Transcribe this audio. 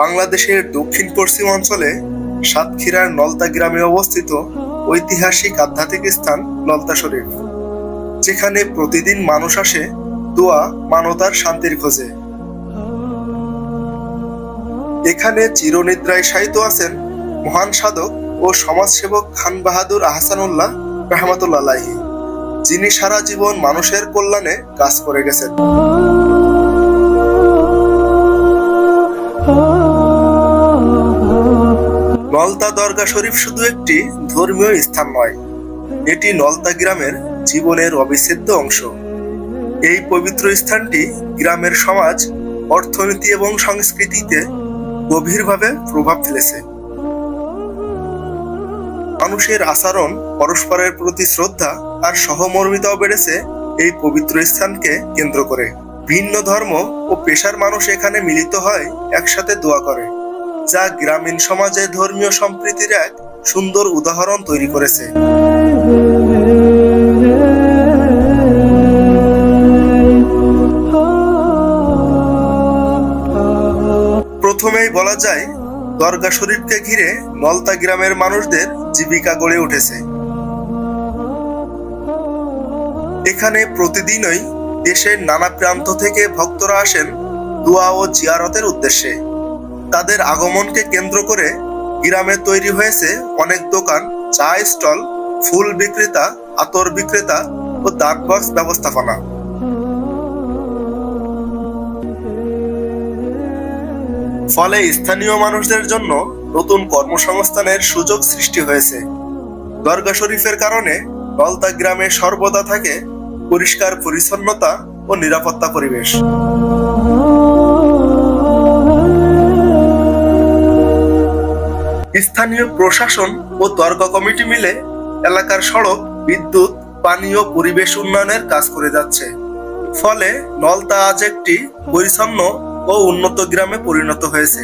বাংলাদেশের দক্ষিণ পশ্চিম অঞ্চলে সাতক্ষীরার নলতা গ্রামে অবস্থিত ঐতিহাসিক আধ্যাত্মিক স্থান নলতা শরীফ, যেখানে প্রতিদিন মানুষ আসে দোয়া, মানবতার শান্তির খোঁজে। এখানে চিরনিদ্রায় শায়িত আছেন মহান সাধক ও সমাজসেবক খান বাহাদুর আহসানুল্লাহ রহমতুল্লাহ আলাইহি, যিনি সারা জীবন মানুষের কল্যাণে কাজ করে গেছেন। নলতা দরগা শরীফ শুধু একটি ধর্মীয় স্থান নয়, এটি নলতা গ্রামের জীবনের অবিচ্ছেদ্য অংশ। এই পবিত্র স্থানটি গ্রামের সমাজ, অর্থনীতি এবং সংস্কৃতিতে গভীরভাবে প্রভাব ফেলেছে। মানুষের আচরণ, পরস্পরের প্রতি শ্রদ্ধা আর সহমর্মিতাও বেড়েছে এই পবিত্র স্থানকে কেন্দ্র করে। ভিন্ন ধর্ম ও পেশার মানুষ এখানে মিলিত হয়, একসাথে দোয়া করে, যা গ্রামীণ সমাজে ধর্মীয় সম্প্রীতির এক সুন্দর উদাহরণ তৈরি করেছে। প্রথমেই বলা যায়, দরগা শরীফকে ঘিরে নলতা গ্রামের মানুষদের জীবিকা গড়ে উঠেছে। এখানে প্রতিদিনই দেশের নানা প্রান্ত থেকে ভক্তরা আসেন দোয়া ও জিয়ারতের উদ্দেশ্যে। তাদের আগমনকে কেন্দ্র করে গ্রামে তৈরি হয়েছে অনেক দোকান, চা স্টল, ফুল বিক্রেতা, আতর বিক্রেতা ও ডাক বক্স ব্যবস্থাপনা। ফলে স্থানীয় মানুষদের জন্য নতুন কর্মসংস্থানের সুযোগ সৃষ্টি হয়েছে। দরগা শরীফের কারণে নলতা গ্রামে সর্বদা থাকে পরিষ্কার পরিচ্ছন্নতা ও নিরাপত্তা পরিবেশ। স্থানীয় প্রশাসন ও দরগা কমিটি মিলে এলাকার সড়ক, বিদ্যুৎ, পানি ও পরিবেশ উন্নয়নের কাজ করে যাচ্ছে। ফলে নলতা আজ একটি পরিচ্ছন্ন ও উন্নত গ্রামে পরিণত হয়েছে।